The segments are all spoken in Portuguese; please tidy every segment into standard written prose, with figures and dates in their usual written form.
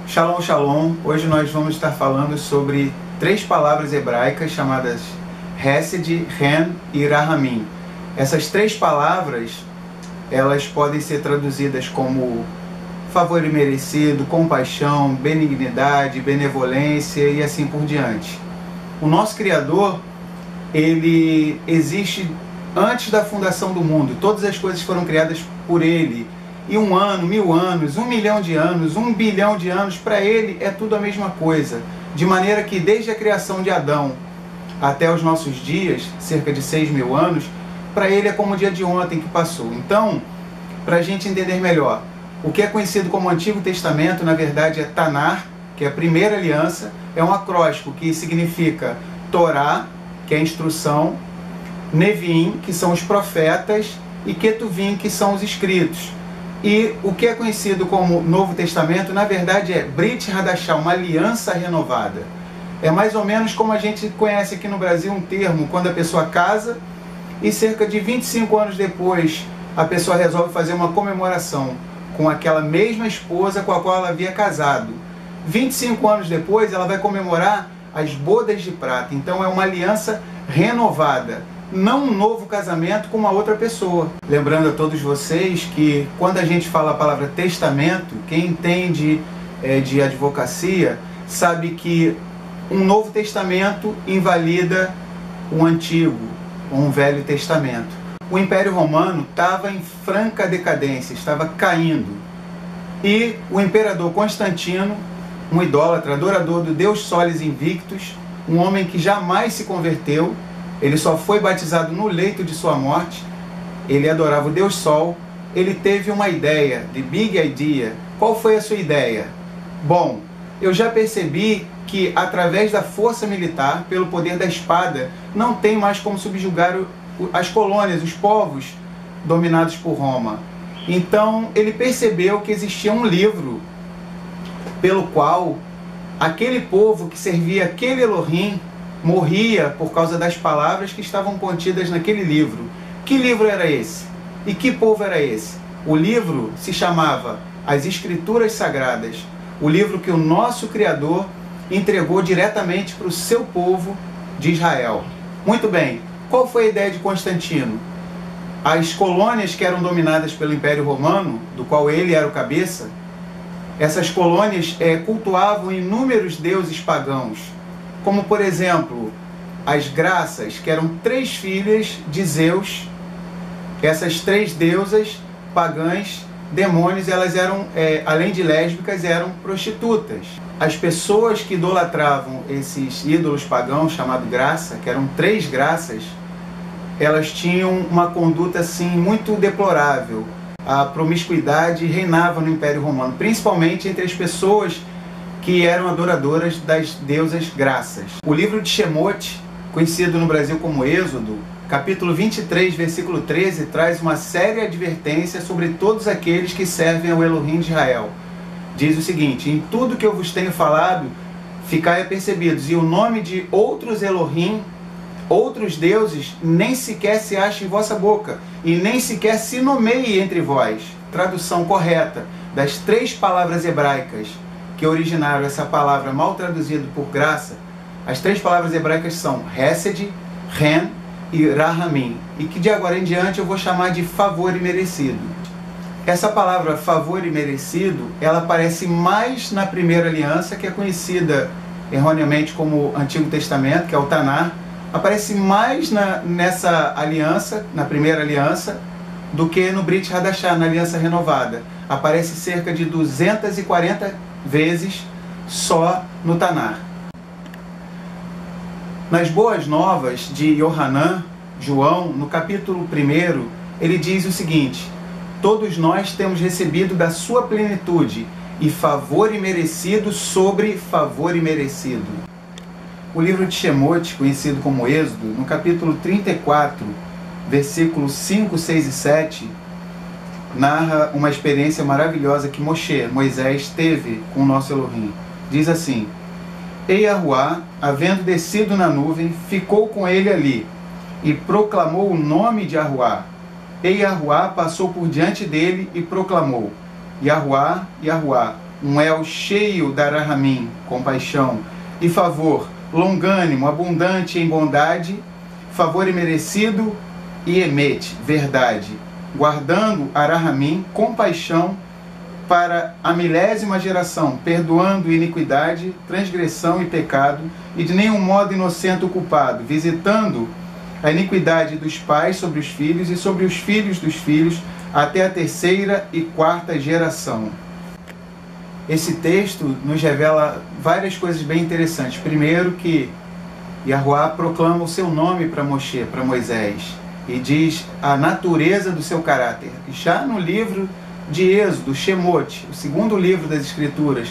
Shalom, shalom. Hoje nós vamos estar falando sobre três palavras hebraicas chamadas Hesed, Ren e Rahamim. Essas três palavras, elas podem ser traduzidas como favor imerecido, compaixão, benignidade, benevolência e assim por diante. O nosso Criador, ele existe antes da fundação do mundo. Todas as coisas foram criadas por Ele. E 1 ano, 1000 anos, 1 milhão de anos, 1 bilhão de anos, para Ele é tudo a mesma coisa. De maneira que desde a criação de Adão até os nossos dias, cerca de 6.000 anos, para Ele é como o dia de ontem que passou. Então, para a gente entender melhor, o que é conhecido como Antigo Testamento, na verdade é Tanar, que é a primeira aliança, é um acróstico que significa Torá, que é a instrução, Neviim, que são os profetas, e Ketuvim, que são os escritos. E o que é conhecido como Novo Testamento, na verdade é Brit Hadashah, uma aliança renovada. É mais ou menos como a gente conhece aqui no Brasil um termo, quando a pessoa casa e cerca de 25 anos depois a pessoa resolve fazer uma comemoração com aquela mesma esposa com a qual ela havia casado. 25 anos depois ela vai comemorar as bodas de prata. Então é uma aliança renovada, não um novo casamento com uma outra pessoa. Lembrando a todos vocês que quando a gente fala a palavra testamento, quem entende de advocacia sabe que um novo testamento invalida um antigo, um velho testamento. O Império Romano estava em franca decadência, estava caindo. E o imperador Constantino, um idólatra, adorador do Deus Solis Invictus, um homem que jamais se converteu, ele só foi batizado no leito de sua morte, ele adorava o Deus Sol, ele teve uma ideia, the big idea. Qual foi a sua ideia? Bom, eu já percebi que através da força militar, pelo poder da espada, não tem mais como subjugar as colônias, os povos dominados por Roma. Então ele percebeu que existia um livro pelo qual aquele povo que servia aquele Elohim morria por causa das palavras que estavam contidas naquele livro. Que livro era esse? E que povo era esse? O livro se chamava As Escrituras Sagradas, o livro que o nosso Criador entregou diretamente para o seu povo de Israel. Muito bem, qual foi a ideia de Constantino? As colônias que eram dominadas pelo Império Romano, do qual ele era o cabeça, essas colônias cultuavam inúmeros deuses pagãos, como por exemplo, as Graças, que eram 3 filhas de Zeus. Essas 3 deusas pagãs, demônios, elas eram, além de lésbicas, eram prostitutas. As pessoas que idolatravam esses ídolos pagãos, chamados Graça, que eram 3 Graças, elas tinham uma conduta assim muito deplorável. A promiscuidade reinava no Império Romano, principalmente entre as pessoas que eram adoradoras das deusas Graças. O livro de Shemot, conhecido no Brasil como Êxodo, capítulo 23, versículo 13, traz uma séria advertência sobre todos aqueles que servem ao Elohim de Israel. Diz o seguinte: em tudo que eu vos tenho falado, ficai apercebidos, e o nome de outros Elohim, outros deuses, nem sequer se acha em vossa boca, e nem sequer se nomeie entre vós. Tradução correta das 3 palavras hebraicas que originaram essa palavra mal traduzida por graça. As 3 palavras hebraicas são Hesed, Ren e Rahamim, e que de agora em diante eu vou chamar de favor imerecido. Essa palavra favor imerecido, ela aparece mais na primeira aliança, que é conhecida erroneamente como Antigo Testamento, que é o Tanar. Aparece mais nessa aliança, na primeira aliança, do que no Brit Hadashah, na aliança renovada. Aparece cerca de 240 vezes só no Tanar. Nas Boas Novas de Yohanan, João, no capítulo 1, ele diz o seguinte: todos nós temos recebido da sua plenitude, e favor imerecido sobre favor imerecido. O livro de Shemot, conhecido como Êxodo, no capítulo 34, versículos 5, 6 e 7, narra uma experiência maravilhosa que Moisés teve com o nosso Elohim. Diz assim: E Yahuá, havendo descido na nuvem, ficou com ele ali, e proclamou o nome de Yahuá. E Yahuá passou por diante dele e proclamou: Yahuá, Yahuá, um El cheio da Rahamim, compaixão, e favor, longânimo, abundante em bondade, favor imerecido, e Emet, verdade, guardando a Rahamim, compaixão, para a 1000ª geração, perdoando iniquidade, transgressão e pecado, e de nenhum modo inocente o culpado, visitando a iniquidade dos pais sobre os filhos e sobre os filhos dos filhos, até a 3ª e 4ª geração. Esse texto nos revela várias coisas bem interessantes. Primeiro, que Yahuwah proclama o seu nome para Moshe, para Moisés, e diz a natureza do seu caráter. Já no livro de Êxodo, Shemot, o segundo livro das Escrituras,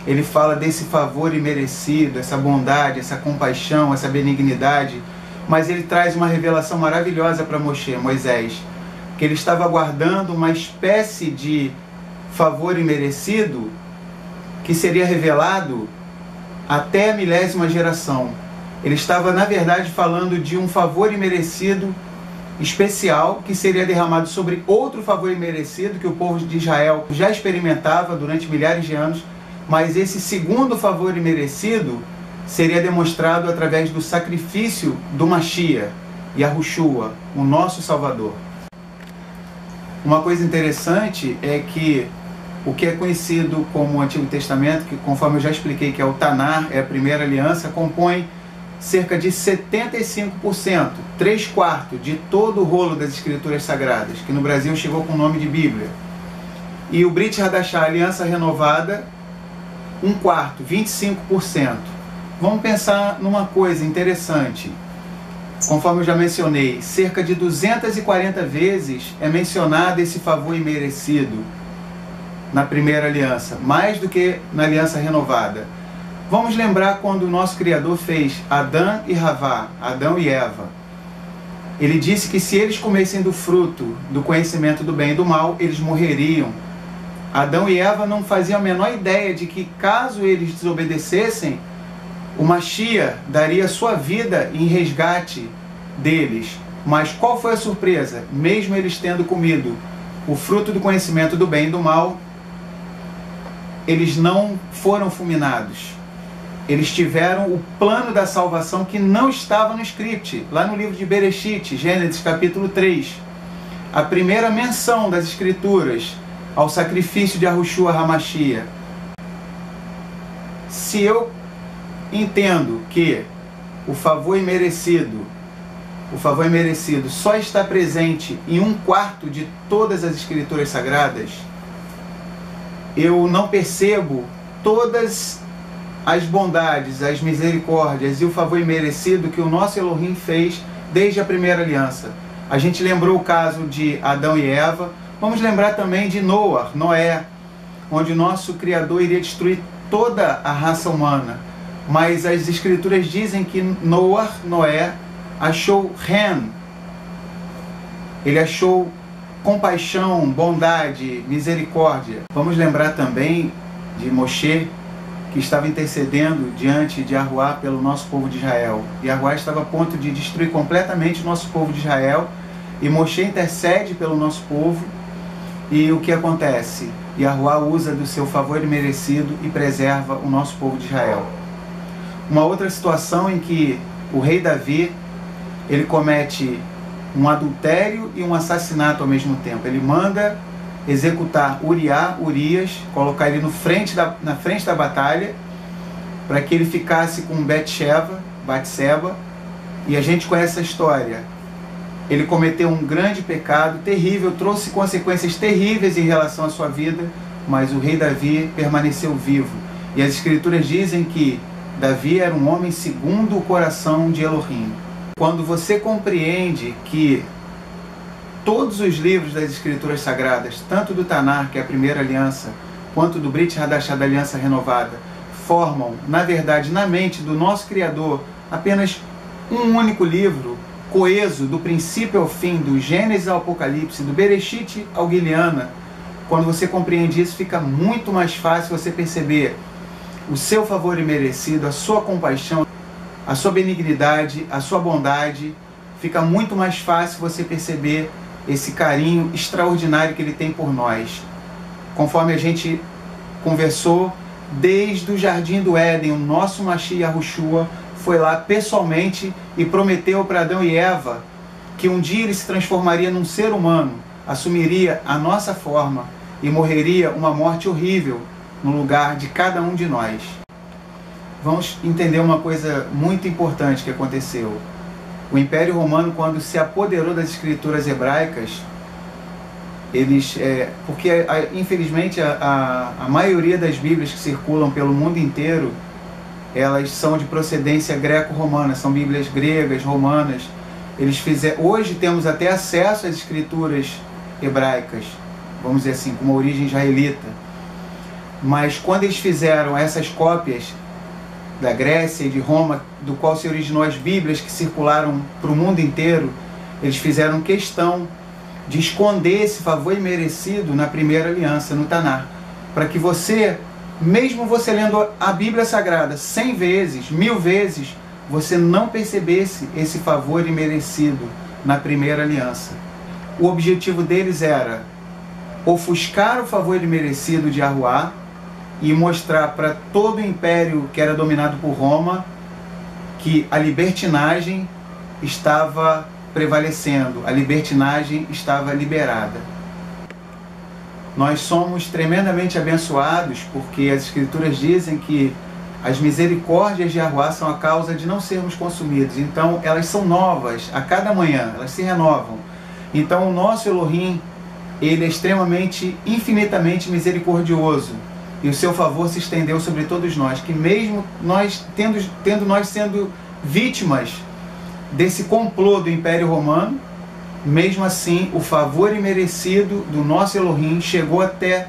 ele fala desse favor imerecido, essa bondade, essa compaixão, essa benignidade, mas ele traz uma revelação maravilhosa para Moisés, que ele estava aguardando uma espécie de favor imerecido que seria revelado até a 1000ª geração. Ele estava, na verdade, falando de um favor imerecido especial que seria derramado sobre outro favor imerecido que o povo de Israel já experimentava durante milhares de anos, mas esse segundo favor imerecido seria demonstrado através do sacrifício do Mashiach, Yahushua, o nosso Salvador. Uma coisa interessante é que o que é conhecido como o Antigo Testamento, que conforme eu já expliquei que é o Tanar, é a primeira aliança, compõe cerca de 75%, 3/4 de todo o rolo das Escrituras Sagradas, que no Brasil chegou com o nome de Bíblia. E o Brit Hadashah, Aliança Renovada, 1/4, 25%. Vamos pensar numa coisa interessante. Conforme eu já mencionei, cerca de 240 vezes é mencionado esse favor imerecido na primeira aliança, mais do que na aliança renovada. Vamos lembrar quando o nosso Criador fez Adão e Havá, Adão e Eva. Ele disse que se eles comessem do fruto do conhecimento do bem e do mal, eles morreriam. Adão e Eva não faziam a menor ideia de que, caso eles desobedecessem, o Mashiach daria sua vida em resgate deles. Mas qual foi a surpresa? Mesmo eles tendo comido o fruto do conhecimento do bem e do mal, eles não foram fulminados. Eles tiveram o plano da salvação que não estava no script. Lá no livro de Bereshit, Gênesis capítulo 3, a primeira menção das Escrituras ao sacrifício de Yahushua HaMashiach. Se eu entendo que o favor imerecido só está presente em 1/4 de todas as Escrituras Sagradas, eu não percebo todas as bondades, as misericórdias e o favor imerecido que o nosso Elohim fez desde a primeira aliança. A gente lembrou o caso de Adão e Eva, vamos lembrar também de Noé, onde o nosso Criador iria destruir toda a raça humana. Mas as Escrituras dizem que Noé, achou Ren, ele achou compaixão, bondade, misericórdia. Vamos lembrar também de Moshe, que estava intercedendo diante de Yahuwah pelo nosso povo de Israel. Yahuwah estava a ponto de destruir completamente o nosso povo de Israel, e Moshe intercede pelo nosso povo, e o que acontece? Yahuwah usa do seu favor imerecido e preserva o nosso povo de Israel. Uma outra situação em que o rei Davi, ele comete um adultério e um assassinato ao mesmo tempo. Ele manda executar Urias, colocar ele na frente da batalha, para que ele ficasse com Batseba, e a gente conhece a história. Ele cometeu um grande pecado, terrível, trouxe consequências terríveis em relação à sua vida, mas o rei Davi permaneceu vivo. E as Escrituras dizem que Davi era um homem segundo o coração de Elohim. Quando você compreende que todos os livros das Escrituras Sagradas, tanto do Tanar, que é a primeira aliança, quanto do Brit Hadashah, da Aliança Renovada, formam, na verdade, na mente do nosso Criador, apenas um único livro, coeso, do princípio ao fim, do Gênesis ao Apocalipse, do Bereshit ao Guiliana. Quando você compreende isso, fica muito mais fácil você perceber o seu favor imerecido, a sua compaixão, a sua benignidade, a sua bondade. Fica muito mais fácil você perceber esse carinho extraordinário que ele tem por nós. Conforme a gente conversou desde o Jardim do Éden. O nosso Mashiach Yahushua foi lá pessoalmente e prometeu para Adão e Eva que um dia ele se transformaria num ser humano, assumiria a nossa forma e morreria uma morte horrível no lugar de cada um de nós. Vamos entender uma coisa muito importante que aconteceu. O Império Romano, quando se apoderou das escrituras hebraicas, porque infelizmente a maioria das Bíblias que circulam pelo mundo inteiro, elas são de procedência greco-romana, são Bíblias gregas, romanas. Hoje temos até acesso às escrituras hebraicas, vamos dizer assim, com uma origem israelita. Mas quando eles fizeram essas cópias da Grécia e de Roma, do qual se originou as Bíblias que circularam para o mundo inteiro, eles fizeram questão de esconder esse favor imerecido na primeira aliança, no Tanar, para que você, mesmo você lendo a Bíblia Sagrada 100 vezes, 1000 vezes, você não percebesse esse favor imerecido na primeira aliança. O objetivo deles era ofuscar o favor imerecido de Yahuwah e mostrar para todo o império que era dominado por Roma que a libertinagem estava prevalecendo, a libertinagem estava liberada. Nós somos tremendamente abençoados porque as Escrituras dizem que as misericórdias de Yahuwah são a causa de não sermos consumidos. Então elas são novas a cada manhã, elas se renovam. Então o nosso Elohim, ele é extremamente, infinitamente misericordioso. E o seu favor se estendeu sobre todos nós, que mesmo nós sendo vítimas desse complô do Império Romano, mesmo assim o favor imerecido do nosso Elohim chegou até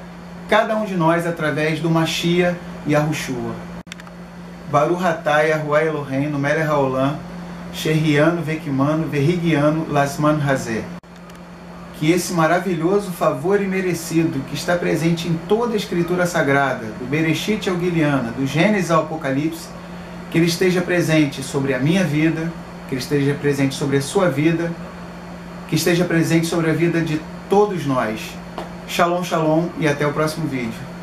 cada um de nós através do Mashiach Yahushua. Baruch atah Yahuwah Eloheinu melech haolam, shehianu vekimanu verrigianu lasman hazeh. Que esse maravilhoso favor imerecido que está presente em toda a Escritura Sagrada, do Bereshit ao Guiliana, do Gênesis ao Apocalipse, que ele esteja presente sobre a minha vida, que ele esteja presente sobre a sua vida, que esteja presente sobre a vida de todos nós. Shalom, shalom e até o próximo vídeo.